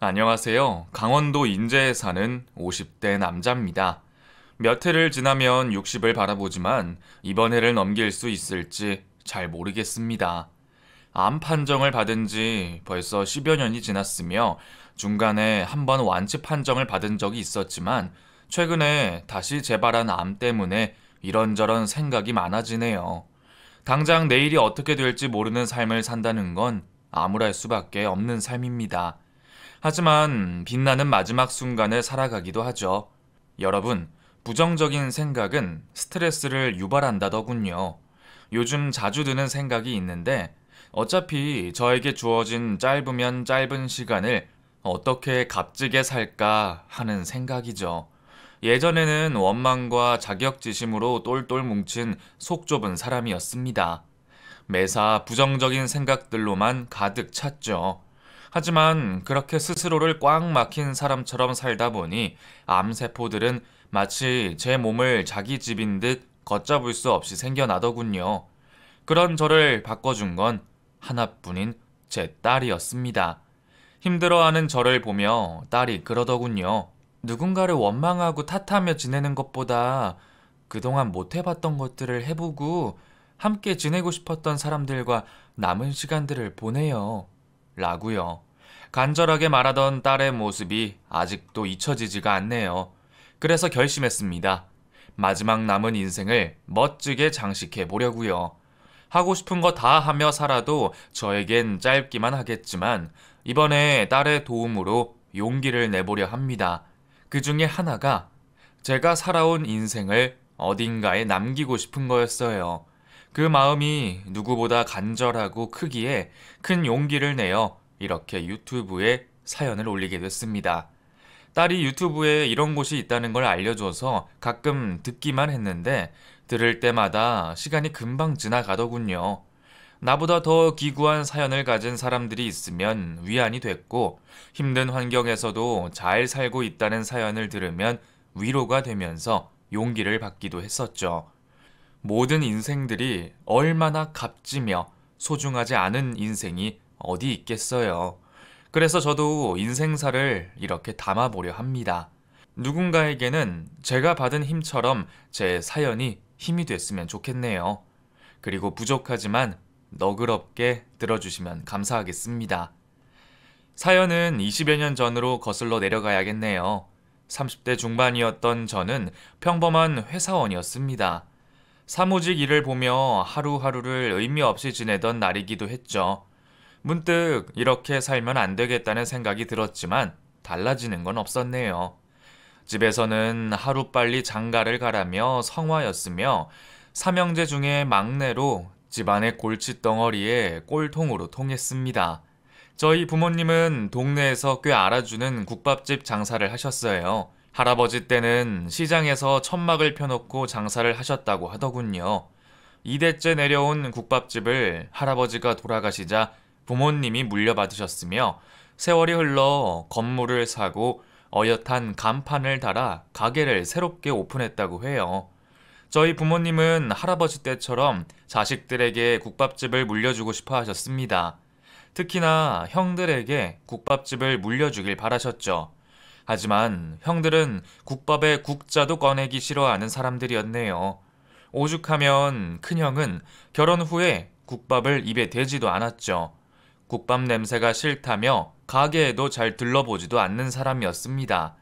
안녕하세요. 강원도 인제에 사는 50대 남자입니다. 몇 해를 지나면 60을 바라보지만 이번 해를 넘길 수 있을지 잘 모르겠습니다. 암 판정을 받은 지 벌써 10여 년이 지났으며 중간에 한번 완치 판정을 받은 적이 있었지만 최근에 다시 재발한 암 때문에 이런저런 생각이 많아지네요. 당장 내일이 어떻게 될지 모르는 삶을 산다는 건 암울할 수밖에 없는 삶입니다. 하지만 빛나는 마지막 순간을 살아가기도 하죠. 여러분, 부정적인 생각은 스트레스를 유발한다더군요. 요즘 자주 드는 생각이 있는데, 어차피 저에게 주어진 짧으면 짧은 시간을 어떻게 값지게 살까 하는 생각이죠. 예전에는 원망과 자격지심으로 똘똘 뭉친 속 좁은 사람이었습니다. 매사 부정적인 생각들로만 가득 찼죠. 하지만 그렇게 스스로를 꽉 막힌 사람처럼 살다 보니 암세포들은 마치 제 몸을 자기 집인 듯 걷잡을 수 없이 생겨나더군요. 그런 저를 바꿔준 건 하나뿐인 제 딸이었습니다. 힘들어하는 저를 보며 딸이 그러더군요. 누군가를 원망하고 탓하며 지내는 것보다 그동안 못 해봤던 것들을 해보고 함께 지내고 싶었던 사람들과 남은 시간들을 보내요. 라고요. 간절하게 말하던 딸의 모습이 아직도 잊혀지지가 않네요. 그래서 결심했습니다. 마지막 남은 인생을 멋지게 장식해 보려고요. 하고 싶은 거 다 하며 살아도 저에겐 짧기만 하겠지만 이번에 딸의 도움으로 용기를 내보려 합니다. 그 중에 하나가 제가 살아온 인생을 어딘가에 남기고 싶은 거였어요. 그 마음이 누구보다 간절하고 크기에 큰 용기를 내어 이렇게 유튜브에 사연을 올리게 됐습니다. 딸이 유튜브에 이런 곳이 있다는 걸 알려줘서 가끔 듣기만 했는데 들을 때마다 시간이 금방 지나가더군요. 나보다 더 기구한 사연을 가진 사람들이 있으면 위안이 됐고 힘든 환경에서도 잘 살고 있다는 사연을 들으면 위로가 되면서 용기를 받기도 했었죠. 모든 인생들이 얼마나 값지며 소중하지 않은 인생이 어디 있겠어요. 그래서 저도 인생사를 이렇게 담아보려 합니다. 누군가에게는 제가 받은 힘처럼 제 사연이 힘이 됐으면 좋겠네요. 그리고 부족하지만 너그럽게 들어주시면 감사하겠습니다. 사연은 20여 년 전으로 거슬러 내려가야겠네요. 30대 중반이었던 저는 평범한 회사원이었습니다. 사무직 일을 보며 하루하루를 의미 없이 지내던 날이기도 했죠. 문득 이렇게 살면 안 되겠다는 생각이 들었지만 달라지는 건 없었네요. 집에서는 하루빨리 장가를 가라며 성화였으며 삼형제 중에 막내로 집안의 골칫덩어리에 꼴통으로 통했습니다. 저희 부모님은 동네에서 꽤 알아주는 국밥집 장사를 하셨어요. 할아버지 때는 시장에서 천막을 펴놓고 장사를 하셨다고 하더군요. 2대째 내려온 국밥집을 할아버지가 돌아가시자 부모님이 물려받으셨으며 세월이 흘러 건물을 사고 어엿한 간판을 달아 가게를 새롭게 오픈했다고 해요. 저희 부모님은 할아버지 때처럼 자식들에게 국밥집을 물려주고 싶어 하셨습니다. 특히나 형들에게 국밥집을 물려주길 바라셨죠. 하지만 형들은 국밥에 국자도 꺼내기 싫어하는 사람들이었네요. 오죽하면 큰형은 결혼 후에 국밥을 입에 대지도 않았죠. 국밥 냄새가 싫다며 가게에도 잘 들러보지도 않는 사람이었습니다.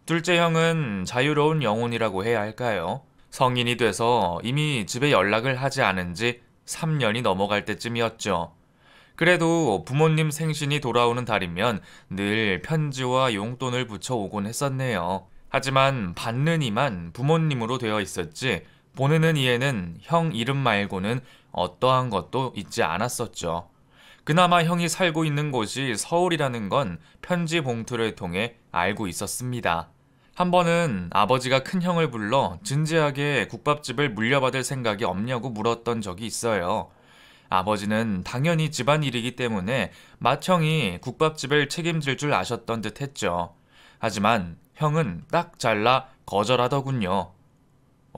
둘째 형은 자유로운 영혼이라고 해야 할까요? 성인이 돼서 이미 집에 연락을 하지 않은 지 3년이 넘어갈 때쯤이었죠. 그래도 부모님 생신이 돌아오는 달이면 늘 편지와 용돈을 붙여오곤 했었네요. 하지만 받는 이만 부모님으로 되어 있었지 보내는 이에는 형 이름 말고는 어떠한 것도 있지 않았었죠. 그나마 형이 살고 있는 곳이 서울이라는 건 편지 봉투를 통해 알고 있었습니다. 한 번은 아버지가 큰형을 불러 진지하게 국밥집을 물려받을 생각이 없냐고 물었던 적이 있어요. 아버지는 당연히 집안일이기 때문에 맏형이 국밥집을 책임질 줄 아셨던 듯 했죠. 하지만 형은 딱 잘라 거절하더군요.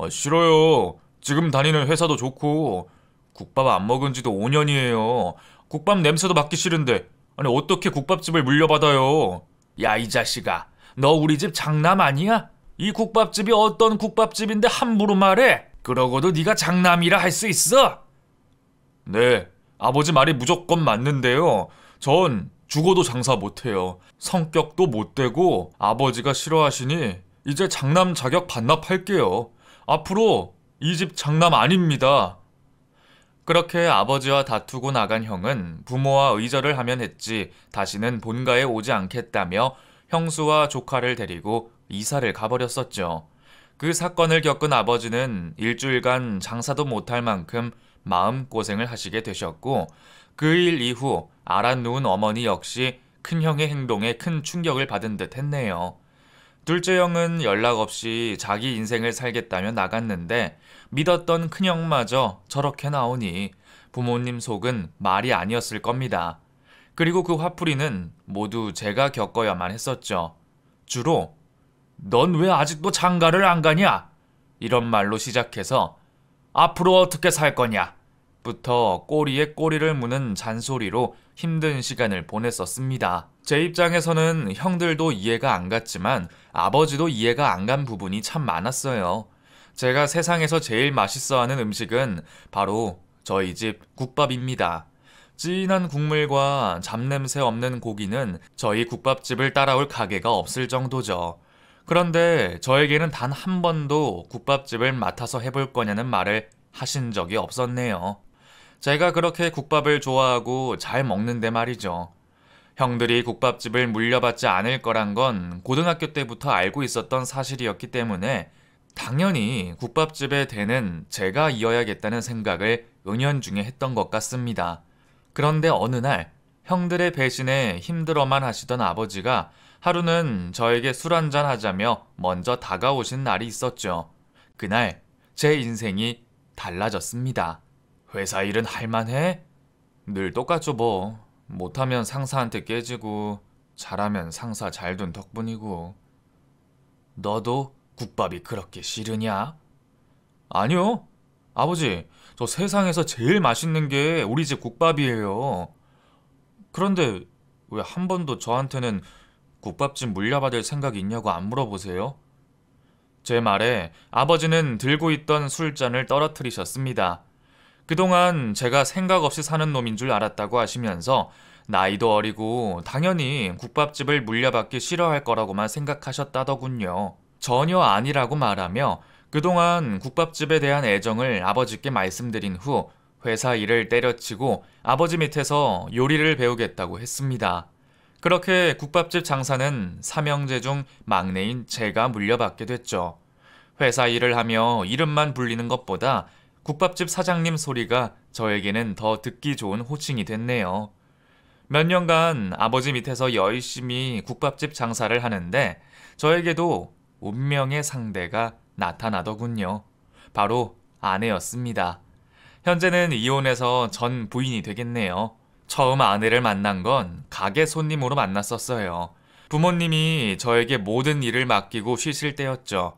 싫어요. 지금 다니는 회사도 좋고 국밥 안 먹은 지도 5년이에요. 국밥 냄새도 맡기 싫은데 아니 어떻게 국밥집을 물려받아요? 야, 이 자식아, 너 우리 집 장남 아니야? 이 국밥집이 어떤 국밥집인데 함부로 말해? 그러고도 네가 장남이라 할 수 있어? 네, 아버지 말이 무조건 맞는데요. 전 죽어도 장사 못해요. 성격도 못되고 아버지가 싫어하시니 이제 장남 자격 반납할게요. 앞으로 이 집 장남 아닙니다. 그렇게 아버지와 다투고 나간 형은 부모와 의절을 하면 했지 다시는 본가에 오지 않겠다며 형수와 조카를 데리고 이사를 가버렸었죠. 그 사건을 겪은 아버지는 일주일간 장사도 못할 만큼 마음고생을 하시게 되셨고, 그 일 이후 알아누운 어머니 역시 큰형의 행동에 큰 충격을 받은 듯 했네요. 둘째 형은 연락 없이 자기 인생을 살겠다며 나갔는데 믿었던 큰형마저 저렇게 나오니 부모님 속은 말이 아니었을 겁니다. 그리고 그 화풀이는 모두 제가 겪어야만 했었죠. 주로 "넌 왜 아직도 장가를 안 가냐?" 이런 말로 시작해서 "앞으로 어떻게 살 거냐?" 부터 꼬리에 꼬리를 무는 잔소리로 힘든 시간을 보냈었습니다. 제 입장에서는 형들도 이해가 안 갔지만 아버지도 이해가 안 간 부분이 참 많았어요. 제가 세상에서 제일 맛있어하는 음식은 바로 저희 집 국밥입니다. 진한 국물과 잡냄새 없는 고기는 저희 국밥집을 따라올 가게가 없을 정도죠. 그런데 저에게는 단 한 번도 국밥집을 맡아서 해볼 거냐는 말을 하신 적이 없었네요. 제가 그렇게 국밥을 좋아하고 잘 먹는데 말이죠. 형들이 국밥집을 물려받지 않을 거란 건 고등학교 때부터 알고 있었던 사실이었기 때문에 당연히 국밥집의 대는 제가 이어야겠다는 생각을 은연중에 했던 것 같습니다. 그런데 어느 날 형들의 배신에 힘들어만 하시던 아버지가 하루는 저에게 술 한잔 하자며 먼저 다가오신 날이 있었죠. 그날 제 인생이 달라졌습니다. "회사 일은 할만해?" "늘 똑같죠 뭐. 못하면 상사한테 깨지고 잘하면 상사 잘 둔 덕분이고." "너도 국밥이 그렇게 싫으냐?" "아니요. 아버지, 저 세상에서 제일 맛있는 게 우리 집 국밥이에요." "그런데 왜 한 번도 저한테는 국밥집 물려받을 생각이 있냐고 안 물어보세요?" 제 말에 아버지는 들고 있던 술잔을 떨어뜨리셨습니다. 그동안 제가 생각 없이 사는 놈인 줄 알았다고 하시면서 나이도 어리고 당연히 국밥집을 물려받기 싫어할 거라고만 생각하셨다더군요. 전혀 아니라고 말하며 그동안 국밥집에 대한 애정을 아버지께 말씀드린 후 회사 일을 때려치고 아버지 밑에서 요리를 배우겠다고 했습니다. 그렇게 국밥집 장사는 삼형제 중 막내인 제가 물려받게 됐죠. 회사 일을 하며 이름만 불리는 것보다 국밥집 사장님 소리가 저에게는 더 듣기 좋은 호칭이 됐네요. 몇 년간 아버지 밑에서 열심히 국밥집 장사를 하는데 저에게도 운명의 상대가 나타나더군요. 바로 아내였습니다. 현재는 이혼해서 전 부인이 되겠네요. 처음 아내를 만난 건 가게 손님으로 만났었어요. 부모님이 저에게 모든 일을 맡기고 쉬실 때였죠.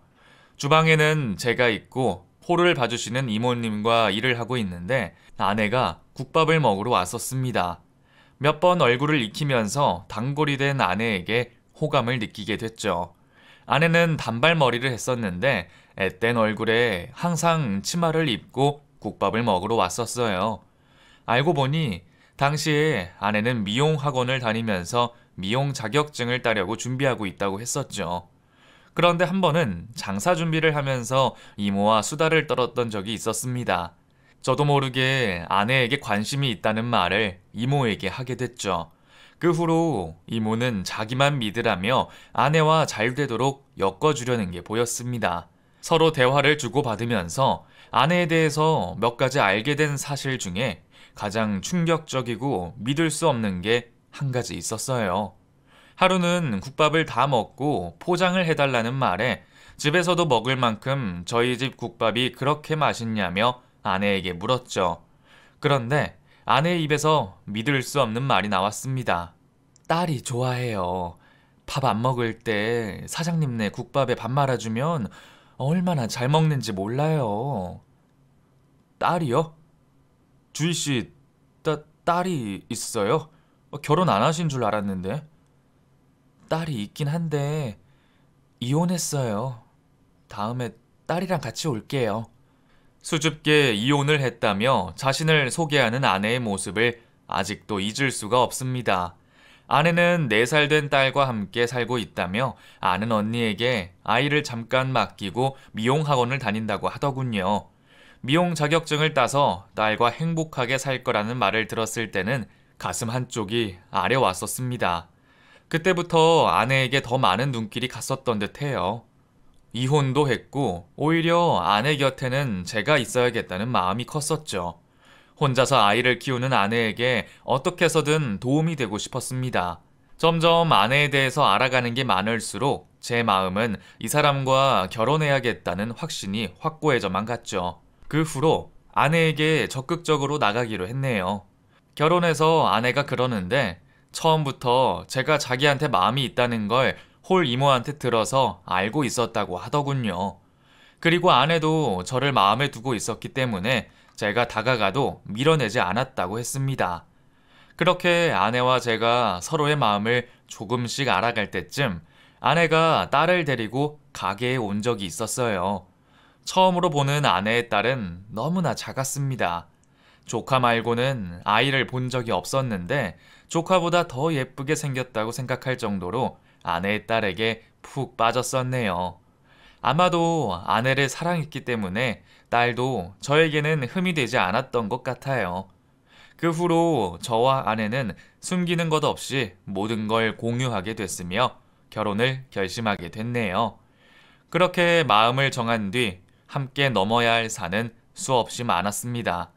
주방에는 제가 있고 홀을 봐주시는 이모님과 일을 하고 있는데 아내가 국밥을 먹으러 왔었습니다. 몇 번 얼굴을 익히면서 단골이 된 아내에게 호감을 느끼게 됐죠. 아내는 단발머리를 했었는데 앳된 얼굴에 항상 치마를 입고 국밥을 먹으러 왔었어요. 알고 보니 당시에 아내는 미용 학원을 다니면서 미용 자격증을 따려고 준비하고 있다고 했었죠. 그런데 한 번은 장사 준비를 하면서 이모와 수다를 떨었던 적이 있었습니다. 저도 모르게 아내에게 관심이 있다는 말을 이모에게 하게 됐죠. 그 후로 이모는 자기만 믿으라며 아내와 잘 되도록 엮어주려는 게 보였습니다. 서로 대화를 주고받으면서 아내에 대해서 몇 가지 알게 된 사실 중에 가장 충격적이고 믿을 수 없는 게 한 가지 있었어요. 하루는 국밥을 다 먹고 포장을 해달라는 말에 집에서도 먹을 만큼 저희 집 국밥이 그렇게 맛있냐며 아내에게 물었죠. 그런데 아내의 입에서 믿을 수 없는 말이 나왔습니다. "딸이 좋아해요. 밥 안 먹을 때 사장님네 국밥에 밥 말아주면 얼마나 잘 먹는지 몰라요." "딸이요? 주희씨, 딸이 있어요? 결혼 안 하신 줄 알았는데." 딸이 있긴 한데 이혼했어요. 다음에 딸이랑 같이 올게요. 수줍게 이혼을 했다며 자신을 소개하는 아내의 모습을 아직도 잊을 수가 없습니다. 아내는 4살 된 딸과 함께 살고 있다며 아는 언니에게 아이를 잠깐 맡기고 미용학원을 다닌다고 하더군요. 미용 자격증을 따서 딸과 행복하게 살 거라는 말을 들었을 때는 가슴 한쪽이 아려왔었습니다. 그때부터 아내에게 더 많은 눈길이 갔었던 듯해요. 이혼도 했고 오히려 아내 곁에는 제가 있어야겠다는 마음이 컸었죠. 혼자서 아이를 키우는 아내에게 어떻게 해서든 도움이 되고 싶었습니다. 점점 아내에 대해서 알아가는 게 많을수록 제 마음은 이 사람과 결혼해야겠다는 확신이 확고해져만 갔죠. 그 후로 아내에게 적극적으로 나가기로 했네요. 결혼해서 아내가 그러는데 처음부터 제가 자기한테 마음이 있다는 걸 홀 이모한테 들어서 알고 있었다고 하더군요. 그리고 아내도 저를 마음에 두고 있었기 때문에 제가 다가가도 밀어내지 않았다고 했습니다. 그렇게 아내와 제가 서로의 마음을 조금씩 알아갈 때쯤 아내가 딸을 데리고 가게에 온 적이 있었어요. 처음으로 보는 아내의 딸은 너무나 작았습니다. 조카 말고는 아이를 본 적이 없었는데 조카보다 더 예쁘게 생겼다고 생각할 정도로 아내의 딸에게 푹 빠졌었네요. 아마도 아내를 사랑했기 때문에 딸도 저에게는 흠이 되지 않았던 것 같아요. 그 후로 저와 아내는 숨기는 것 없이 모든 걸 공유하게 됐으며 결혼을 결심하게 됐네요. 그렇게 마음을 정한 뒤 함께 넘어야 할 산은 수없이 많았습니다.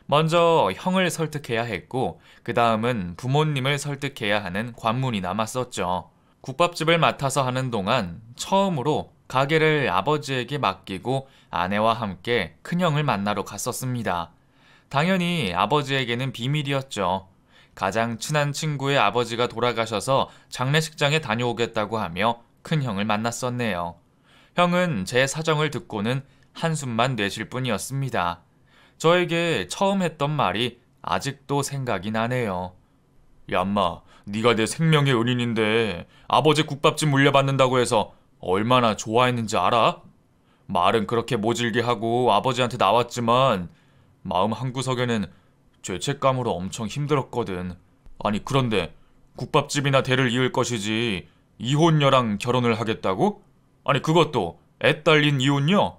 먼저 형을 설득해야 했고 그 다음은 부모님을 설득해야 하는 관문이 남았었죠. 국밥집을 맡아서 하는 동안 처음으로 가게를 아버지에게 맡기고 아내와 함께 큰형을 만나러 갔었습니다. 당연히 아버지에게는 비밀이었죠. 가장 친한 친구의 아버지가 돌아가셔서 장례식장에 다녀오겠다고 하며 큰형을 만났었네요. 형은 제 사정을 듣고는 한숨만 내쉴 뿐이었습니다. 저에게 처음 했던 말이 아직도 생각이 나네요. 야, 엄마, 네가 내 생명의 은인인데 아버지 국밥집 물려받는다고 해서 얼마나 좋아했는지 알아? 말은 그렇게 모질게 하고 아버지한테 나왔지만 마음 한구석에는 죄책감으로 엄청 힘들었거든. 아니 그런데 국밥집이나 대를 이을 것이지 이혼녀랑 결혼을 하겠다고? 아니 그것도 애 딸린 이혼녀?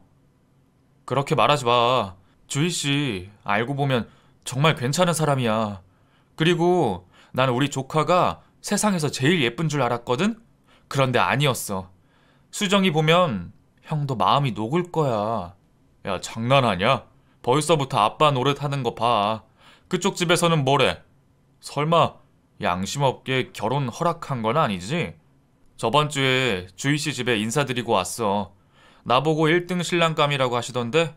그렇게 말하지 마. 주희씨 알고 보면 정말 괜찮은 사람이야. 그리고 난 우리 조카가 세상에서 제일 예쁜 줄 알았거든? 그런데 아니었어. 수정이 보면 형도 마음이 녹을 거야. 야, 장난하냐? 벌써부터 아빠 노릇하는 거 봐. 그쪽 집에서는 뭐래? 설마 양심 없게 결혼 허락한 건 아니지? 저번 주에 주희씨 집에 인사드리고 왔어. 나보고 1등 신랑감이라고 하시던데?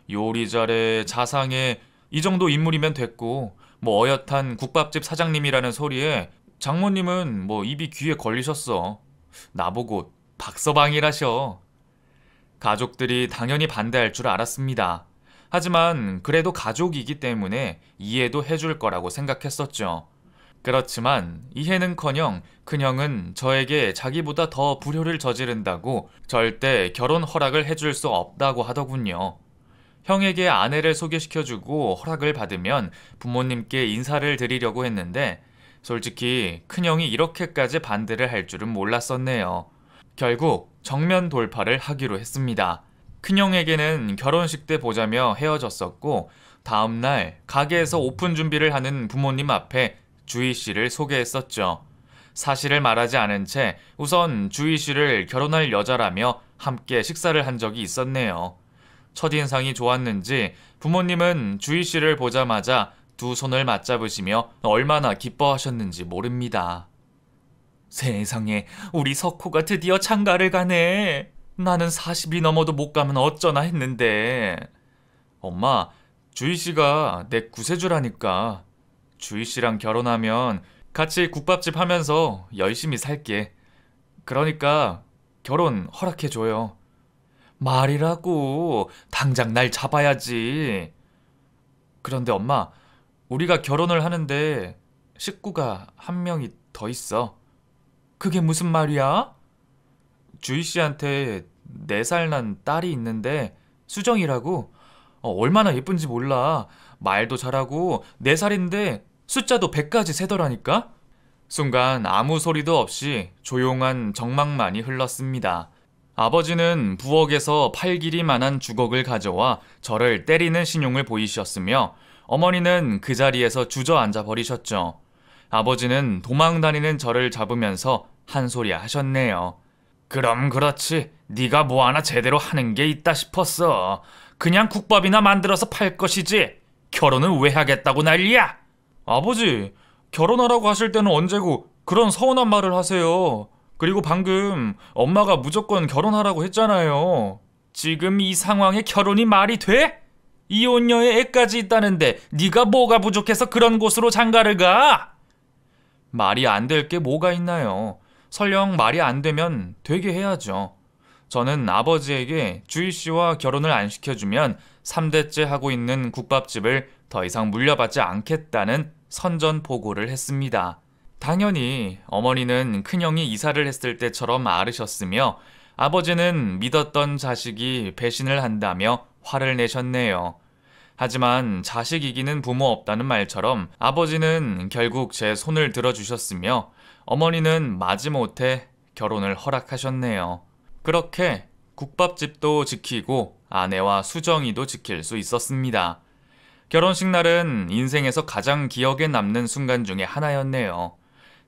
요리 잘해, 자상해, 이 정도 인물이면 됐고 뭐 어엿한 국밥집 사장님이라는 소리에 장모님은 뭐 입이 귀에 걸리셨어. 나보고 박서방이라셔. 가족들이 당연히 반대할 줄 알았습니다. 하지만 그래도 가족이기 때문에 이해도 해줄 거라고 생각했었죠. 그렇지만 이해는커녕 큰형은 저에게 자기보다 더 불효를 저지른다고 절대 결혼 허락을 해줄 수 없다고 하더군요. 형에게 아내를 소개시켜주고 허락을 받으면 부모님께 인사를 드리려고 했는데 솔직히 큰형이 이렇게까지 반대를 할 줄은 몰랐었네요. 결국 정면 돌파를 하기로 했습니다. 큰형에게는 결혼식 때 보자며 헤어졌었고 다음날 가게에서 오픈 준비를 하는 부모님 앞에 주희 씨를 소개했었죠. 사실을 말하지 않은 채 우선 주희 씨를 결혼할 여자라며 함께 식사를 한 적이 있었네요. 첫인상이 좋았는지 부모님은 주희 씨를 보자마자 두 손을 맞잡으시며 얼마나 기뻐하셨는지 모릅니다. 세상에, 우리 석호가 드디어 장가를 가네. 나는 40이 넘어도 못 가면 어쩌나 했는데. 엄마, 주희 씨가 내 구세주라니까. 주희 씨랑 결혼하면 같이 국밥집 하면서 열심히 살게. 그러니까 결혼 허락해줘요. 말이라고. 당장 날 잡아야지. 그런데 엄마, 우리가 결혼을 하는데 식구가 한 명이 더 있어. 그게 무슨 말이야? 주희 씨한테 4살 난 딸이 있는데 수정이라고. 얼마나 예쁜지 몰라. 말도 잘하고 4살인데 숫자도 100까지 세더라니까? 순간 아무 소리도 없이 조용한 정막만이 흘렀습니다. 아버지는 부엌에서 팔길이만한 주걱을 가져와 저를 때리는 신용을 보이셨으며 어머니는 그 자리에서 주저앉아 버리셨죠. 아버지는 도망다니는 저를 잡으면서 한 소리 하셨네요. 그럼 그렇지. 네가 뭐 하나 제대로 하는 게 있다 싶었어. 그냥 국밥이나 만들어서 팔 것이지. 결혼은 왜 하겠다고 난리야? 아버지, 결혼하라고 하실 때는 언제고 그런 서운한 말을 하세요. 그리고 방금 엄마가 무조건 결혼하라고 했잖아요. 지금 이 상황에 결혼이 말이 돼? 이혼녀의 애까지 있다는데 네가 뭐가 부족해서 그런 곳으로 장가를 가? 말이 안 될 게 뭐가 있나요? 설령 말이 안 되면 되게 해야죠. 저는 아버지에게 주희 씨와 결혼을 안 시켜주면 3대째 하고 있는 국밥집을 더 이상 물려받지 않겠다는 선전포고를 했습니다. 당연히 어머니는 큰형이 이사를 했을 때처럼 앓으셨으며 아버지는 믿었던 자식이 배신을 한다며 화를 내셨네요. 하지만 자식 이기는 부모 없다는 말처럼 아버지는 결국 제 손을 들어주셨으며 어머니는 마지못해 결혼을 허락하셨네요. 그렇게 국밥집도 지키고 아내와 수정이도 지킬 수 있었습니다. 결혼식 날은 인생에서 가장 기억에 남는 순간 중에 하나였네요.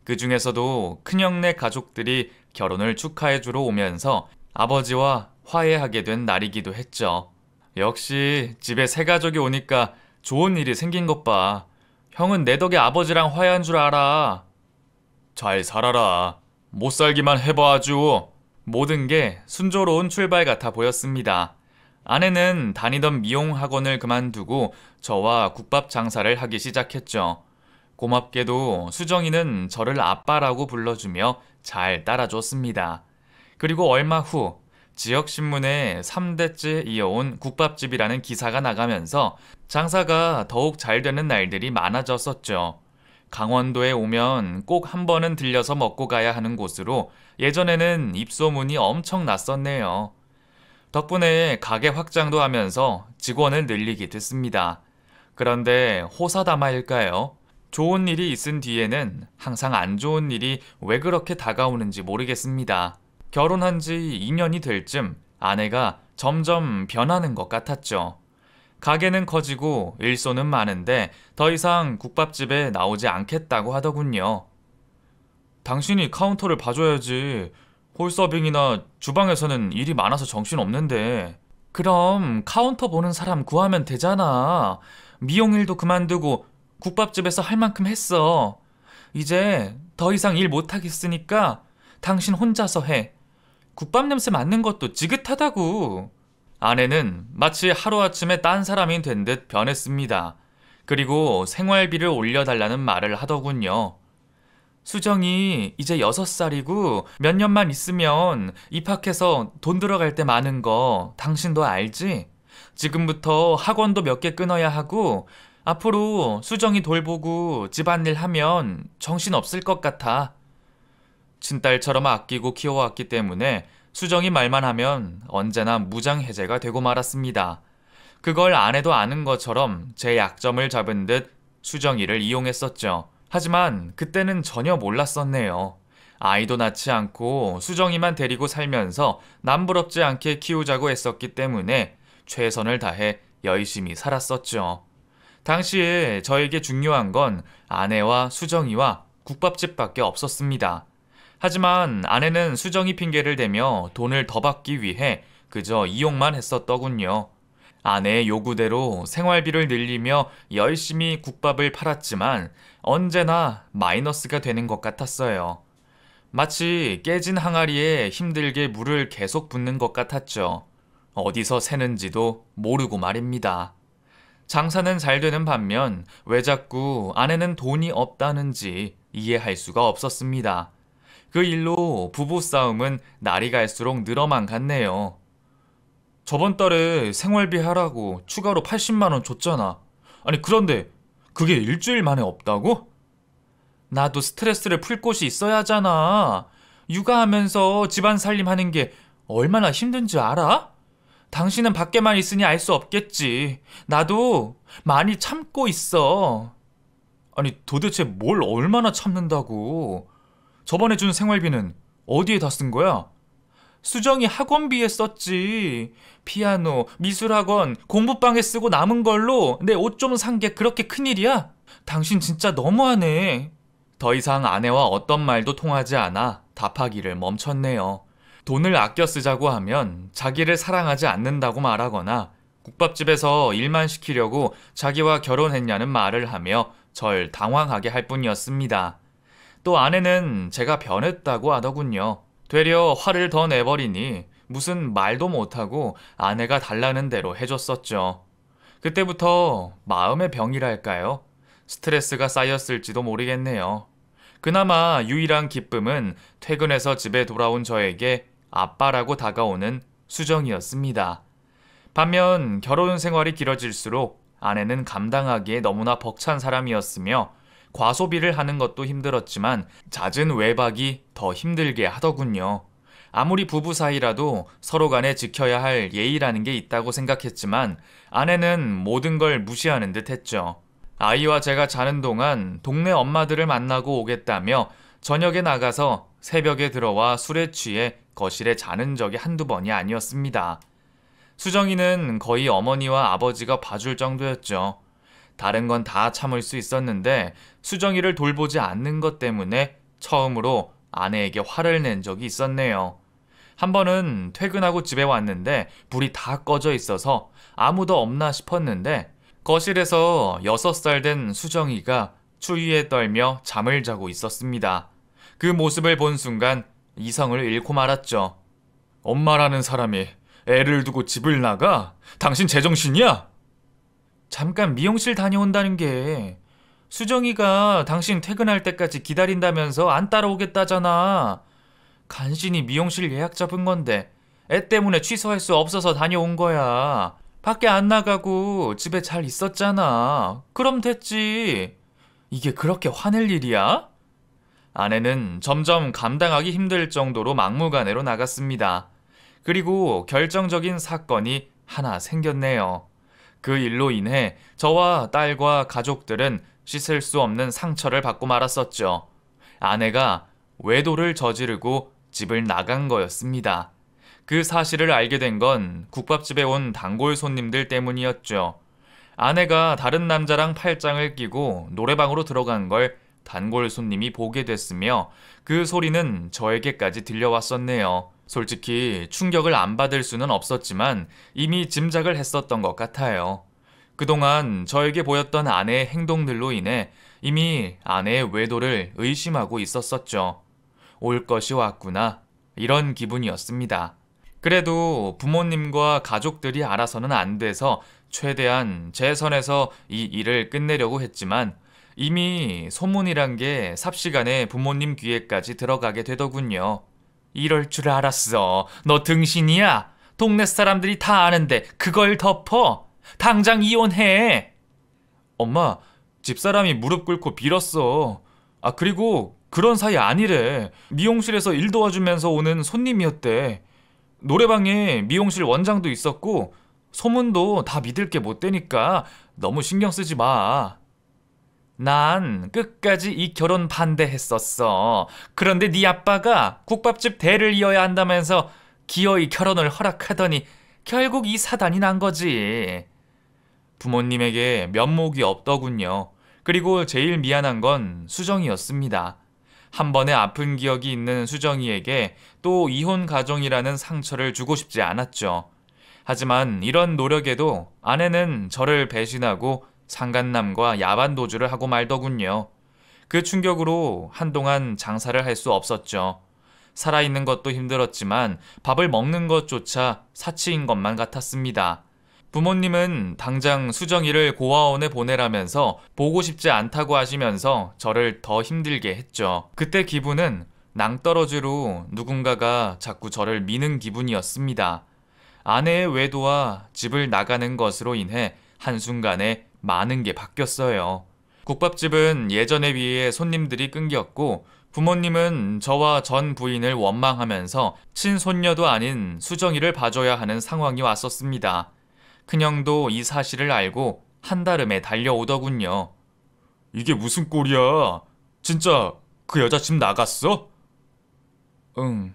그 중에서도 큰형네 가족들이 결혼을 축하해주러 오면서 아버지와 화해하게 된 날이기도 했죠. 역시 집에 새 가족이 오니까 좋은 일이 생긴 것 봐. 형은 내 덕에 아버지랑 화해한 줄 알아. 잘 살아라. 못 살기만 해봐 아주. 모든 게 순조로운 출발 같아 보였습니다. 아내는 다니던 미용 학원을 그만두고 저와 국밥 장사를 하기 시작했죠. 고맙게도 수정이는 저를 아빠라고 불러주며 잘 따라줬습니다. 그리고 얼마 후 지역신문에 3대째 이어온 국밥집이라는 기사가 나가면서 장사가 더욱 잘 되는 날들이 많아졌었죠. 강원도에 오면 꼭 한 번은 들려서 먹고 가야 하는 곳으로 예전에는 입소문이 엄청 났었네요. 덕분에 가게 확장도 하면서 직원을 늘리게 됐습니다. 그런데 호사다마일까요? 좋은 일이 있은 뒤에는 항상 안 좋은 일이 왜 그렇게 다가오는지 모르겠습니다. 결혼한 지 2년이 될 쯤 아내가 점점 변하는 것 같았죠. 가게는 커지고 일손은 많은데 더 이상 국밥집에 나오지 않겠다고 하더군요. 당신이 카운터를 봐줘야지. 홀서빙이나 주방에서는 일이 많아서 정신없는데. 그럼 카운터 보는 사람 구하면 되잖아. 미용일도 그만두고 국밥집에서 할 만큼 했어. 이제 더 이상 일 못하겠으니까 당신 혼자서 해. 국밥 냄새 맡는 것도 지긋하다고. 아내는 마치 하루아침에 딴 사람이 된 듯 변했습니다. 그리고 생활비를 올려달라는 말을 하더군요. 수정이 이제 6살이고 몇 년만 있으면 입학해서 돈 들어갈 때 많은 거 당신도 알지? 지금부터 학원도 몇 개 끊어야 하고 앞으로 수정이 돌보고 집안일 하면 정신없을 것 같아. 친딸처럼 아끼고 키워왔기 때문에 수정이 말만 하면 언제나 무장해제가 되고 말았습니다. 그걸 아내도 아는 것처럼 제 약점을 잡은 듯 수정이를 이용했었죠. 하지만 그때는 전혀 몰랐었네요. 아이도 낳지 않고 수정이만 데리고 살면서 남부럽지 않게 키우자고 했었기 때문에 최선을 다해 열심히 살았었죠. 당시에 저에게 중요한 건 아내와 수정이와 국밥집밖에 없었습니다. 하지만 아내는 수정이 핑계를 대며 돈을 더 받기 위해 그저 이용만 했었더군요. 아내의 요구대로 생활비를 늘리며 열심히 국밥을 팔았지만 언제나 마이너스가 되는 것 같았어요. 마치 깨진 항아리에 힘들게 물을 계속 붓는 것 같았죠. 어디서 새는지도 모르고 말입니다. 장사는 잘 되는 반면 왜 자꾸 아내는 돈이 없다는지 이해할 수가 없었습니다. 그 일로 부부싸움은 날이 갈수록 늘어만 갔네요. 저번 달에 생활비 하라고 추가로 80만 원 줬잖아. 아니 그런데 그게 일주일 만에 없다고? 나도 스트레스를 풀 곳이 있어야 하잖아. 육아하면서 집안 살림하는 게 얼마나 힘든지 알아? 당신은 밖에만 있으니 알 수 없겠지. 나도 많이 참고 있어. 아니, 도대체 뭘 얼마나 참는다고? 저번에 준 생활비는 어디에 다 쓴 거야? 수정이 학원비에 썼지. 피아노, 미술학원, 공부방에 쓰고 남은 걸로 내 옷 좀 산 게 그렇게 큰일이야? 당신 진짜 너무하네. 더 이상 아내와 어떤 말도 통하지 않아 답하기를 멈췄네요. 돈을 아껴 쓰자고 하면 자기를 사랑하지 않는다고 말하거나 국밥집에서 일만 시키려고 자기와 결혼했냐는 말을 하며 절 당황하게 할 뿐이었습니다. 또 아내는 제가 변했다고 하더군요. 되려 화를 더 내버리니 무슨 말도 못하고 아내가 달라는 대로 해줬었죠. 그때부터 마음의 병이랄까요? 스트레스가 쌓였을지도 모르겠네요. 그나마 유일한 기쁨은 퇴근해서 집에 돌아온 저에게 아빠라고 다가오는 수정이었습니다. 반면 결혼 생활이 길어질수록 아내는 감당하기에 너무나 벅찬 사람이었으며 과소비를 하는 것도 힘들었지만 잦은 외박이 더 힘들게 하더군요. 아무리 부부 사이라도 서로 간에 지켜야 할 예의라는 게 있다고 생각했지만 아내는 모든 걸 무시하는 듯 했죠. 아이와 제가 자는 동안 동네 엄마들을 만나고 오겠다며 저녁에 나가서 새벽에 들어와 술에 취해 거실에 자는 적이 한두 번이 아니었습니다. 수정이는 거의 어머니와 아버지가 봐줄 정도였죠. 다른 건 다 참을 수 있었는데 수정이를 돌보지 않는 것 때문에 처음으로 아내에게 화를 낸 적이 있었네요. 한 번은 퇴근하고 집에 왔는데 불이 다 꺼져 있어서 아무도 없나 싶었는데 거실에서 6살 된 수정이가 추위에 떨며 잠을 자고 있었습니다. 그 모습을 본 순간 이성을 잃고 말았죠. 엄마라는 사람이 애를 두고 집을 나가? 당신 제정신이야? 잠깐 미용실 다녀온다는 게 수정이가 당신 퇴근할 때까지 기다린다면서 안 따라오겠다잖아. 간신히 미용실 예약 잡은 건데 애 때문에 취소할 수 없어서 다녀온 거야. 밖에 안 나가고 집에 잘 있었잖아. 그럼 됐지. 이게 그렇게 화낼 일이야? 아내는 점점 감당하기 힘들 정도로 막무가내로 나갔습니다. 그리고 결정적인 사건이 하나 생겼네요. 그 일로 인해 저와 딸과 가족들은 씻을 수 없는 상처를 받고 말았었죠. 아내가 외도를 저지르고 집을 나간 거였습니다. 그 사실을 알게 된 건 국밥집에 온 단골 손님들 때문이었죠. 아내가 다른 남자랑 팔짱을 끼고 노래방으로 들어간 걸 단골 손님이 보게 됐으며 그 소리는 저에게까지 들려왔었네요. 솔직히 충격을 안 받을 수는 없었지만 이미 짐작을 했었던 것 같아요. 그동안 저에게 보였던 아내의 행동들로 인해 이미 아내의 외도를 의심하고 있었었죠. 올 것이 왔구나. 이런 기분이었습니다. 그래도 부모님과 가족들이 알아서는 안 돼서 최대한 제 선에서 이 일을 끝내려고 했지만 이미 소문이란 게 삽시간에 부모님 귀에까지 들어가게 되더군요. 이럴 줄 알았어. 너 등신이야? 동네 사람들이 다 아는데 그걸 덮어? 당장 이혼해. 엄마, 집사람이 무릎 꿇고 빌었어. 아, 그리고 그런 사이 아니래. 미용실에서 일 도와주면서 오는 손님이었대. 노래방에 미용실 원장도 있었고 소문도 다 믿을 게 못 되니까 너무 신경 쓰지 마. 난 끝까지 이 결혼 반대했었어. 그런데 네 아빠가 국밥집 대를 이어야 한다면서 기어이 결혼을 허락하더니 결국 이 사단이 난 거지. 부모님에게 면목이 없더군요. 그리고 제일 미안한 건 수정이었습니다. 한 번의 아픈 기억이 있는 수정이에게 또 이혼 가정이라는 상처를 주고 싶지 않았죠. 하지만 이런 노력에도 아내는 저를 배신하고 상간남과 야반 도주를 하고 말더군요. 그 충격으로 한동안 장사를 할 수 없었죠. 살아있는 것도 힘들었지만 밥을 먹는 것조차 사치인 것만 같았습니다. 부모님은 당장 수정이를 고아원에 보내라면서 보고 싶지 않다고 하시면서 저를 더 힘들게 했죠. 그때 기분은 낭떠러지로 누군가가 자꾸 저를 미는 기분이었습니다. 아내의 외도와 집을 나가는 것으로 인해 한순간에 많은 게 바뀌었어요. 국밥집은 예전에 비해 손님들이 끊겼고 부모님은 저와 전 부인을 원망하면서 친손녀도 아닌 수정이를 봐줘야 하는 상황이 왔었습니다. 큰형도 이 사실을 알고 한달음에 달려오더군요. 이게 무슨 꼴이야? 진짜 그 여자 집 나갔어? 응.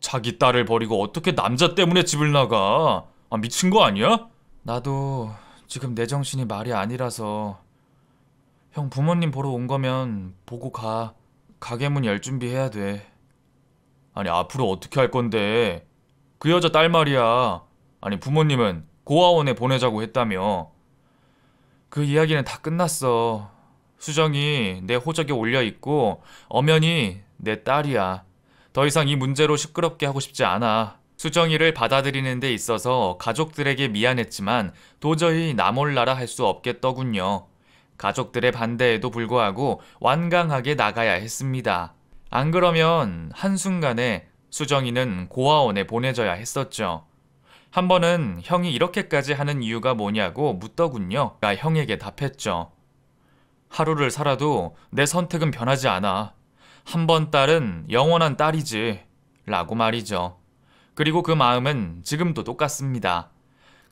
자기 딸을 버리고 어떻게 남자 때문에 집을 나가? 아, 미친 거 아니야? 나도 지금 내 정신이 말이 아니라서. 형 부모님 보러 온 거면 보고 가. 가게 문 열 준비해야 돼. 아니 앞으로 어떻게 할 건데? 그 여자 딸 말이야. 아니 부모님은 고아원에 보내자고 했다며. 그 이야기는 다 끝났어. 수정이 내 호적에 올려있고 엄연히 내 딸이야. 더 이상 이 문제로 시끄럽게 하고 싶지 않아. 수정이를 받아들이는 데 있어서 가족들에게 미안했지만 도저히 나 몰라라 할 수 없겠더군요. 가족들의 반대에도 불구하고 완강하게 나가야 했습니다. 안 그러면 한순간에 수정이는 고아원에 보내져야 했었죠. 한 번은 형이 이렇게까지 하는 이유가 뭐냐고 묻더군요. 나 형에게 답했죠. 하루를 살아도 내 선택은 변하지 않아. 한 번 딸은 영원한 딸이지. 라고 말이죠. 그리고 그 마음은 지금도 똑같습니다.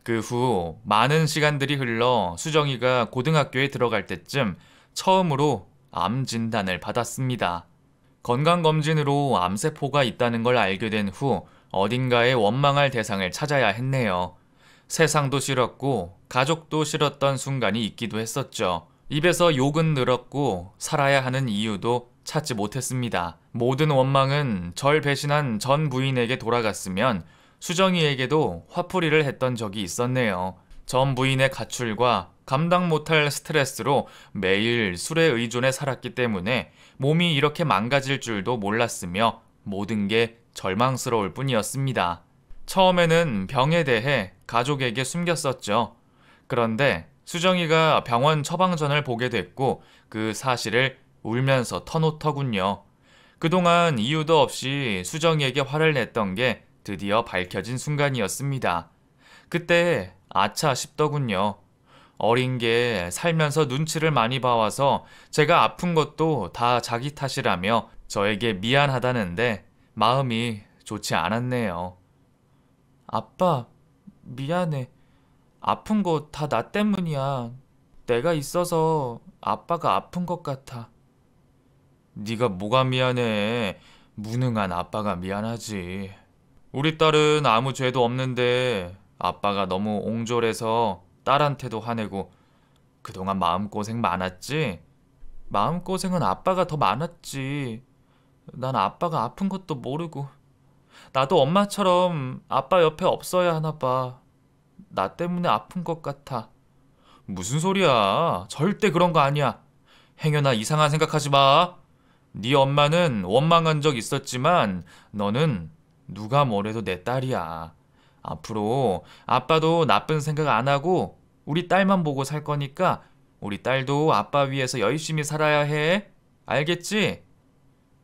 그 후 많은 시간들이 흘러 수정이가 고등학교에 들어갈 때쯤 처음으로 암 진단을 받았습니다. 건강검진으로 암세포가 있다는 걸 알게 된 후 어딘가에 원망할 대상을 찾아야 했네요. 세상도 싫었고 가족도 싫었던 순간이 있기도 했었죠. 입에서 욕은 늘었고 살아야 하는 이유도 찾지 못했습니다. 모든 원망은 절 배신한 전 부인에게 돌아갔으면 수정이에게도 화풀이를 했던 적이 있었네요. 전 부인의 가출과 감당 못할 스트레스로 매일 술에 의존해 살았기 때문에 몸이 이렇게 망가질 줄도 몰랐으며 모든 게 절망스러울 뿐이었습니다. 처음에는 병에 대해 가족에게 숨겼었죠. 그런데 수정이가 병원 처방전을 보게 됐고 그 사실을 울면서 터놓더군요. 그동안 이유도 없이 수정이에게 화를 냈던 게 드디어 밝혀진 순간이었습니다. 그때 아차 싶더군요. 어린 게 살면서 눈치를 많이 봐와서 제가 아픈 것도 다 자기 탓이라며 저에게 미안하다는데 마음이 좋지 않았네요. 아빠, 미안해. 아픈 거 다 나 때문이야. 내가 있어서 아빠가 아픈 것 같아. 네가 뭐가 미안해. 무능한 아빠가 미안하지. 우리 딸은 아무 죄도 없는데 아빠가 너무 옹졸해서 딸한테도 화내고 그동안 마음고생 많았지? 마음고생은 아빠가 더 많았지. 난 아빠가 아픈 것도 모르고. 나도 엄마처럼 아빠 옆에 없어야 하나 봐. 나 때문에 아픈 것 같아. 무슨 소리야. 절대 그런 거 아니야. 행여나 이상한 생각하지 마. 네 엄마는 원망한 적 있었지만 너는 누가 뭐래도 내 딸이야. 앞으로 아빠도 나쁜 생각 안 하고 우리 딸만 보고 살 거니까 우리 딸도 아빠 위해서 열심히 살아야 해. 알겠지?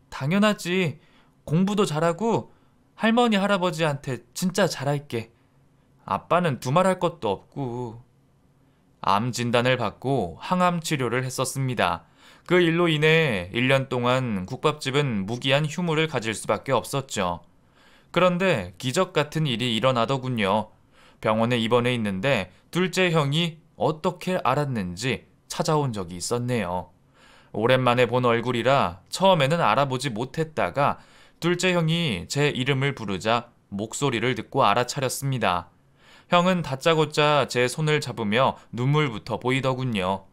당연하지. 공부도 잘하고 할머니 할아버지한테 진짜 잘할게. 아빠는 두말할 것도 없고. 암 진단을 받고 항암 치료를 했었습니다. 그 일로 인해 1년 동안 국밥집은 무기한 휴무를 가질 수밖에 없었죠. 그런데 기적 같은 일이 일어나더군요. 병원에 입원해 있는데 둘째 형이 어떻게 알았는지 찾아온 적이 있었네요. 오랜만에 본 얼굴이라 처음에는 알아보지 못했다가 둘째 형이 제 이름을 부르자 목소리를 듣고 알아차렸습니다. 형은 다짜고짜 제 손을 잡으며 눈물부터 보이더군요.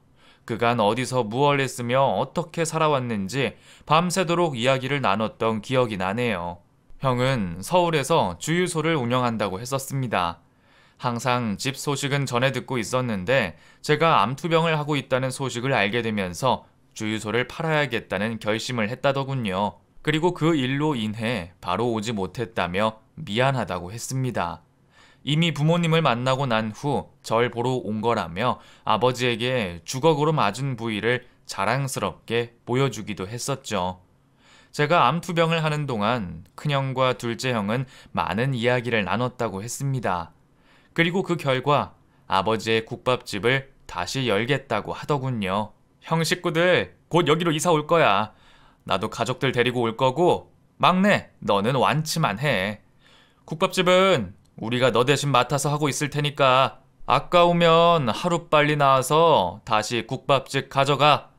그간 어디서 무얼 했으며 어떻게 살아왔는지 밤새도록 이야기를 나눴던 기억이 나네요. 형은 서울에서 주유소를 운영한다고 했었습니다. 항상 집 소식은 전해 듣고 있었는데 제가 암투병을 하고 있다는 소식을 알게 되면서 주유소를 팔아야겠다는 결심을 했다더군요. 그리고 그 일로 인해 바로 오지 못했다며 미안하다고 했습니다. 이미 부모님을 만나고 난 후 절 보러 온 거라며 아버지에게 주걱으로 맞은 부위를 자랑스럽게 보여주기도 했었죠. 제가 암투병을 하는 동안 큰형과 둘째 형은 많은 이야기를 나눴다고 했습니다. 그리고 그 결과 아버지의 국밥집을 다시 열겠다고 하더군요. 형 식구들 곧 여기로 이사 올 거야. 나도 가족들 데리고 올 거고, 막내, 너는 완치만 해. 국밥집은 우리가 너 대신 맡아서 하고 있을 테니까 아까우면 하루빨리 나와서 다시 국밥집 가져가.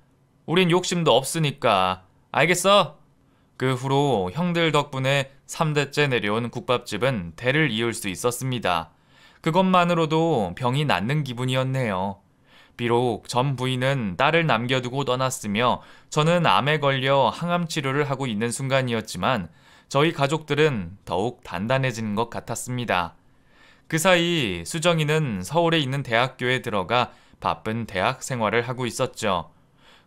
우린 욕심도 없으니까. 알겠어? 그 후로 형들 덕분에 3대째 내려온 국밥집은 대를 이을 수 있었습니다. 그것만으로도 병이 낫는 기분이었네요. 비록 전 부인은 딸을 남겨두고 떠났으며 저는 암에 걸려 항암 치료를 하고 있는 순간이었지만 저희 가족들은 더욱 단단해지는 것 같았습니다. 그 사이 수정이는 서울에 있는 대학교에 들어가 바쁜 대학 생활을 하고 있었죠.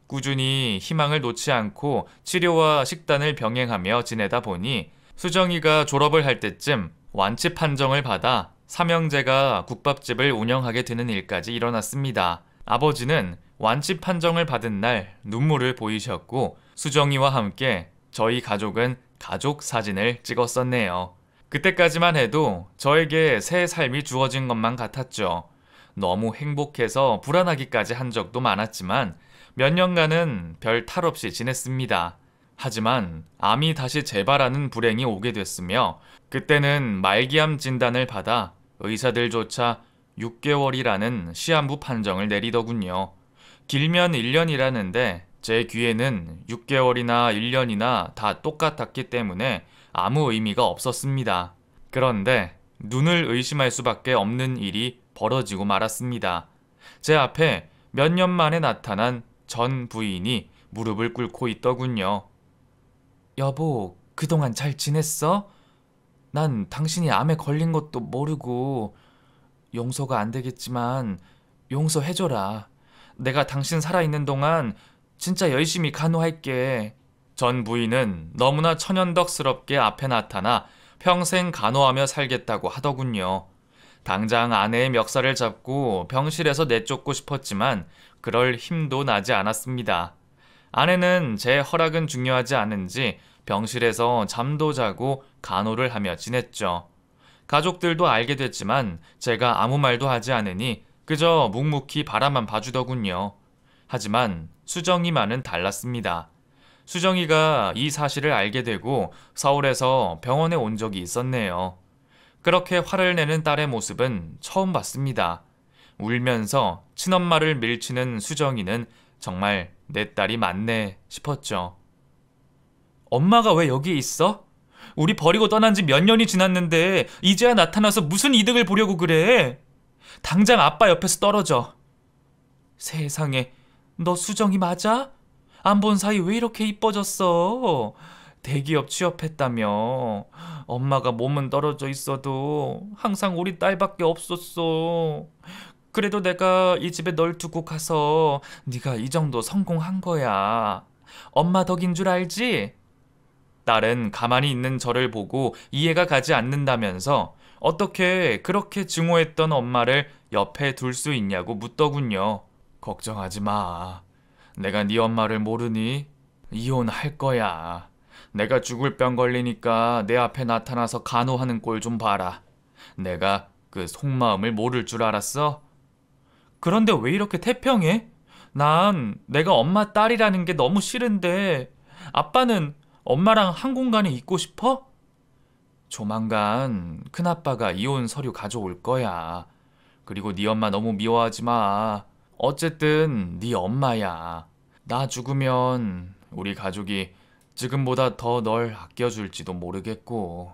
꾸준히 희망을 놓지 않고 치료와 식단을 병행하며 지내다 보니 수정이가 졸업을 할 때쯤 완치 판정을 받아 삼형제가 국밥집을 운영하게 되는 일까지 일어났습니다. 아버지는 완치 판정을 받은 날 눈물을 보이셨고 수정이와 함께 저희 가족은 가족 사진을 찍었었네요. 그때까지만 해도 저에게 새 삶이 주어진 것만 같았죠. 너무 행복해서 불안하기까지 한 적도 많았지만 몇 년간은 별 탈 없이 지냈습니다. 하지만 암이 다시 재발하는 불행이 오게 됐으며 그때는 말기암 진단을 받아 의사들조차 6개월이라는 시한부 판정을 내리더군요. 길면 1년이라는데 제 귀에는 6개월이나 1년이나 다 똑같았기 때문에 아무 의미가 없었습니다. 그런데 눈을 의심할 수밖에 없는 일이 벌어지고 말았습니다. 제 앞에 몇 년 만에 나타난 전 부인이 무릎을 꿇고 있더군요. 여보, 그동안 잘 지냈어? 난 당신이 암에 걸린 것도 모르고 용서가 안 되겠지만 용서해줘라. 내가 당신 살아있는 동안 진짜 열심히 간호할게. 전 부인은 너무나 천연덕스럽게 앞에 나타나 평생 간호하며 살겠다고 하더군요. 당장 아내의 멱살을 잡고 병실에서 내쫓고 싶었지만 그럴 힘도 나지 않았습니다. 아내는 제 허락은 중요하지 않은지 병실에서 잠도 자고 간호를 하며 지냈죠. 가족들도 알게 됐지만 제가 아무 말도 하지 않으니 그저 묵묵히 바라만 봐주더군요. 하지만 수정이만은 달랐습니다. 수정이가 이 사실을 알게 되고 서울에서 병원에 온 적이 있었네요. 그렇게 화를 내는 딸의 모습은 처음 봤습니다. 울면서 친엄마를 밀치는 수정이는 정말 내 딸이 맞네 싶었죠. 엄마가 왜 여기 있어? 우리 버리고 떠난 지 몇 년이 지났는데 이제야 나타나서 무슨 이득을 보려고 그래? 당장 아빠 옆에서 떨어져. 세상에, 너 수정이 맞아? 안 본 사이 왜 이렇게 이뻐졌어? 대기업 취업했다며. 엄마가 몸은 떨어져 있어도 항상 우리 딸밖에 없었어. 그래도 내가 이 집에 널 두고 가서 네가 이 정도 성공한 거야. 엄마 덕인 줄 알지? 딸은 가만히 있는 저를 보고 이해가 가지 않는다면서 어떻게 그렇게 증오했던 엄마를 옆에 둘 수 있냐고 묻더군요. 걱정하지 마. 내가 네 엄마를 모르니? 이혼할 거야. 내가 죽을 병 걸리니까 내 앞에 나타나서 간호하는 꼴 좀 봐라. 내가 그 속마음을 모를 줄 알았어? 그런데 왜 이렇게 태평해? 난 내가 엄마 딸이라는 게 너무 싫은데 아빠는 엄마랑 한 공간에 있고 싶어? 조만간 큰아빠가 이혼 서류 가져올 거야. 그리고 네 엄마 너무 미워하지 마. 어쨌든 네 엄마야. 나 죽으면 우리 가족이 지금보다 더 널 아껴줄지도 모르겠고.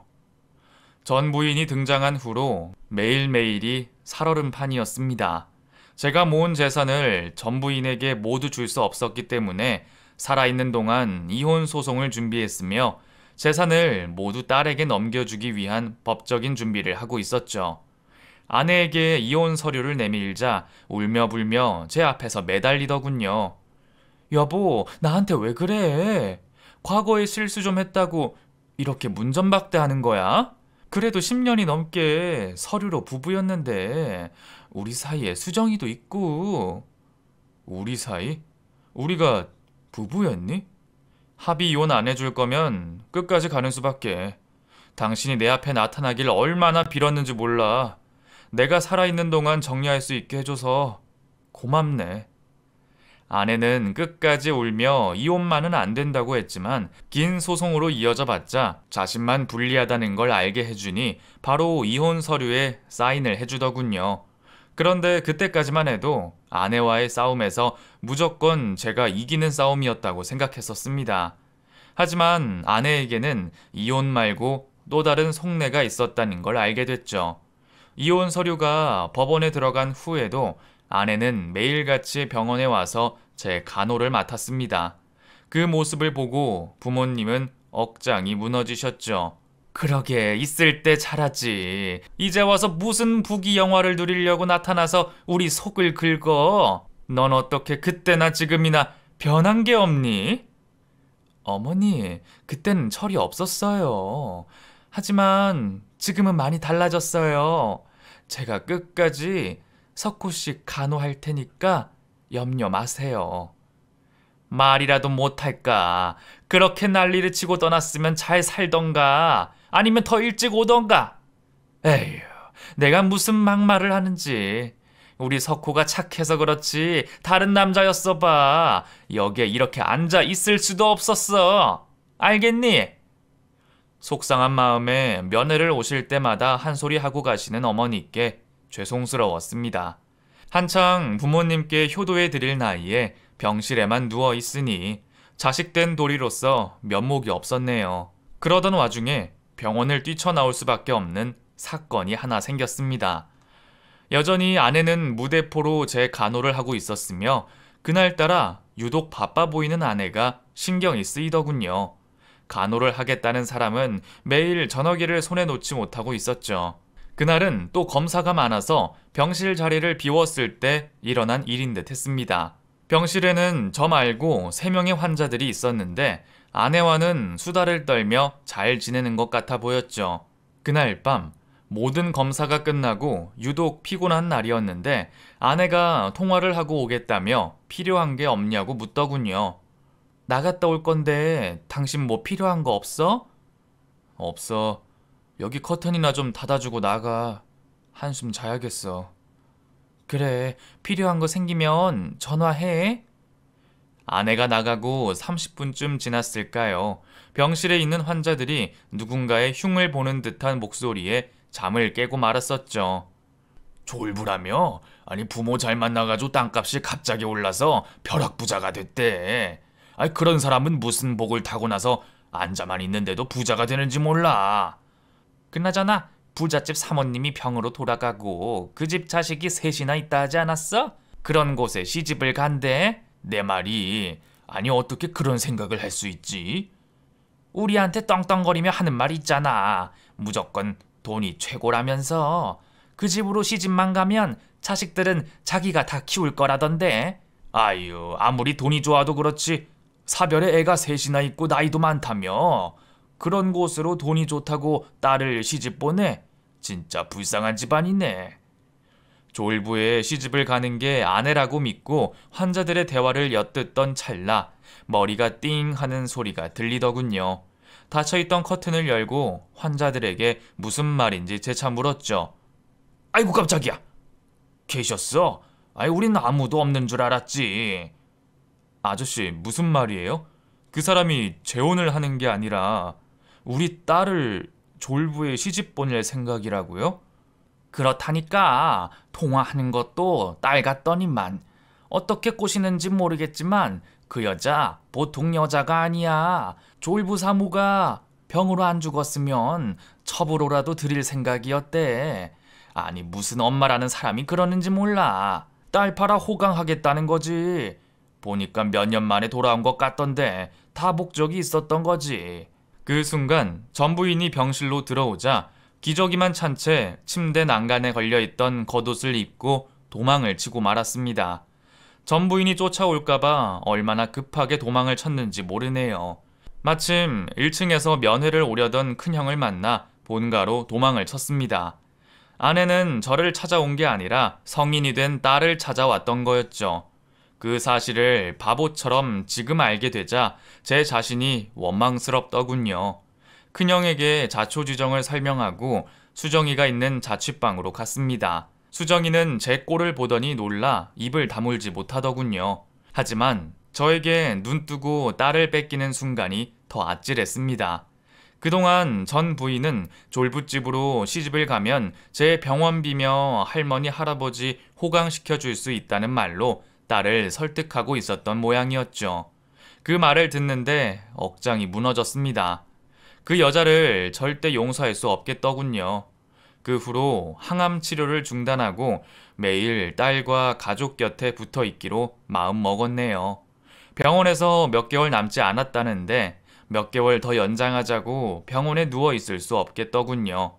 전 부인이 등장한 후로 매일매일이 살얼음판이었습니다. 제가 모은 재산을 전 부인에게 모두 줄 수 없었기 때문에 살아있는 동안 이혼 소송을 준비했으며 재산을 모두 딸에게 넘겨주기 위한 법적인 준비를 하고 있었죠. 아내에게 이혼 서류를 내밀자 울며 불며 제 앞에서 매달리더군요. 여보, 나한테 왜 그래? 과거에 실수 좀 했다고 이렇게 문전박대하는 거야? 그래도 10년이 넘게 서류로 부부였는데 우리 사이에 수정이도 있고. 우리 사이? 우리가 부부였니? 합의 이혼 안 해줄 거면 끝까지 가는 수밖에. 당신이 내 앞에 나타나길 얼마나 빌었는지 몰라. 내가 살아있는 동안 정리할 수 있게 해줘서 고맙네. 아내는 끝까지 울며 이혼만은 안 된다고 했지만 긴 소송으로 이어져 봤자 자신만 불리하다는 걸 알게 해주니 바로 이혼 서류에 사인을 해주더군요. 그런데 그때까지만 해도 아내와의 싸움에서 무조건 제가 이기는 싸움이었다고 생각했었습니다. 하지만 아내에게는 이혼 말고 또 다른 속내가 있었다는 걸 알게 됐죠. 이혼 서류가 법원에 들어간 후에도 아내는 매일같이 병원에 와서 제 간호를 맡았습니다. 그 모습을 보고 부모님은 억장이 무너지셨죠. 그러게 있을 때 잘하지. 이제 와서 무슨 부귀 영화를 누리려고 나타나서 우리 속을 긁어. 넌 어떻게 그때나 지금이나 변한 게 없니? 어머니, 그땐 철이 없었어요. 하지만 지금은 많이 달라졌어요. 제가 끝까지 석호씨 간호할 테니까 염려 마세요. 말이라도 못할까? 그렇게 난리를 치고 떠났으면 잘 살던가? 아니면 더 일찍 오던가? 에휴, 내가 무슨 막말을 하는지. 우리 석호가 착해서 그렇지 다른 남자였어 봐. 여기에 이렇게 앉아 있을 수도 없었어. 알겠니? 속상한 마음에 면회를 오실 때마다 한 소리 하고 가시는 어머니께 죄송스러웠습니다. 한창 부모님께 효도해 드릴 나이에 병실에만 누워 있으니 자식된 도리로서 면목이 없었네요. 그러던 와중에 병원을 뛰쳐나올 수밖에 없는 사건이 하나 생겼습니다. 여전히 아내는 무대포로 제 간호를 하고 있었으며 그날따라 유독 바빠 보이는 아내가 신경이 쓰이더군요. 간호를 하겠다는 사람은 매일 전화기를 손에 놓지 못하고 있었죠. 그날은 또 검사가 많아서 병실 자리를 비웠을 때 일어난 일인 듯 했습니다. 병실에는 저 말고 3명의 환자들이 있었는데 아내와는 수다를 떨며 잘 지내는 것 같아 보였죠. 그날 밤 모든 검사가 끝나고 유독 피곤한 날이었는데 아내가 통화를 하고 오겠다며 필요한 게 없냐고 묻더군요. 나갔다 올 건데 당신 뭐 필요한 거 없어? 없어. 여기 커튼이나 좀 닫아주고 나가. 한숨 자야겠어. 그래, 필요한 거 생기면 전화해. 아내가 나가고 30분쯤 지났을까요? 병실에 있는 환자들이 누군가의 흉을 보는 듯한 목소리에 잠을 깨고 말았었죠. 졸부라며? 아니 부모 잘 만나가지고 땅값이 갑자기 올라서 벼락부자가 됐대. 아니 그런 사람은 무슨 복을 타고 나서 앉아만 있는데도 부자가 되는지 몰라. 그나저나 부잣집 사모님이 병으로 돌아가고 그 집 자식이 셋이나 있다 하지 않았어? 그런 곳에 시집을 간대. 내 말이 아니 어떻게 그런 생각을 할 수 있지? 우리한테 떵떵거리며 하는 말 있잖아. 무조건 돈이 최고라면서. 그 집으로 시집만 가면 자식들은 자기가 다 키울 거라던데. 아유 아무리 돈이 좋아도 그렇지 사별에 애가 셋이나 있고 나이도 많다며. 그런 곳으로 돈이 좋다고 딸을 시집 보내? 진짜 불쌍한 집안이네. 졸부에 시집을 가는 게 아내라고 믿고 환자들의 대화를 엿듣던 찰나 머리가 띵 하는 소리가 들리더군요. 닫혀있던 커튼을 열고 환자들에게 무슨 말인지 재차 물었죠. 아이고 깜짝이야. 계셨어? 아이 우린 아무도 없는 줄 알았지. 아저씨 무슨 말이에요? 그 사람이 재혼을 하는 게 아니라 우리 딸을 졸부에 시집 보낼 생각이라고요? 그렇다니까. 통화하는 것도 딸 같더니만. 어떻게 꼬시는지 모르겠지만 그 여자 보통 여자가 아니야. 졸부 사무가 병으로 안 죽었으면 첩으로라도 드릴 생각이었대. 아니 무슨 엄마라는 사람이 그러는지 몰라. 딸 팔아 호강하겠다는 거지. 보니까 몇 년 만에 돌아온 것 같던데 다 목적이 있었던 거지. 그 순간 전부인이 병실로 들어오자 기저귀만 찬 채 침대 난간에 걸려있던 겉옷을 입고 도망을 치고 말았습니다. 전부인이 쫓아올까봐 얼마나 급하게 도망을 쳤는지 모르네요. 마침 1층에서 면회를 오려던 큰형을 만나 본가로 도망을 쳤습니다. 아내는 저를 찾아온 게 아니라 성인이 된 딸을 찾아왔던 거였죠. 그 사실을 바보처럼 지금 알게 되자 제 자신이 원망스럽더군요. 큰형에게 자초지정을 설명하고 수정이가 있는 자취방으로 갔습니다. 수정이는 제 꼴을 보더니 놀라 입을 다물지 못하더군요. 하지만 저에게 눈 뜨고 딸을 뺏기는 순간이 더 아찔했습니다. 그동안 전 부인은 졸부집으로 시집을 가면 제 병원비며 할머니, 할아버지 호강시켜 줄 수 있다는 말로 딸을 설득하고 있었던 모양이었죠. 그 말을 듣는데 억장이 무너졌습니다. 그 여자를 절대 용서할 수 없겠더군요. 그 후로 항암 치료를 중단하고 매일 딸과 가족 곁에 붙어 있기로 마음 먹었네요. 병원에서 몇 개월 남지 않았다는데 몇 개월 더 연장하자고 병원에 누워 있을 수 없겠더군요.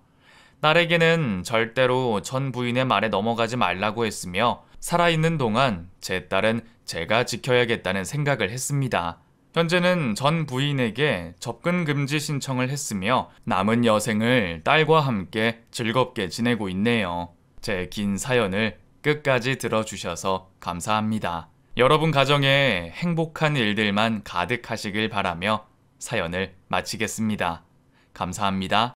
딸에게는 절대로 전 부인의 말에 넘어가지 말라고 했으며 살아있는 동안 제 딸은 제가 지켜야겠다는 생각을 했습니다. 현재는 전 부인에게 접근 금지 신청을 했으며 남은 여생을 딸과 함께 즐겁게 지내고 있네요. 제 긴 사연을 끝까지 들어주셔서 감사합니다. 여러분 가정에 행복한 일들만 가득하시길 바라며 사연을 마치겠습니다. 감사합니다.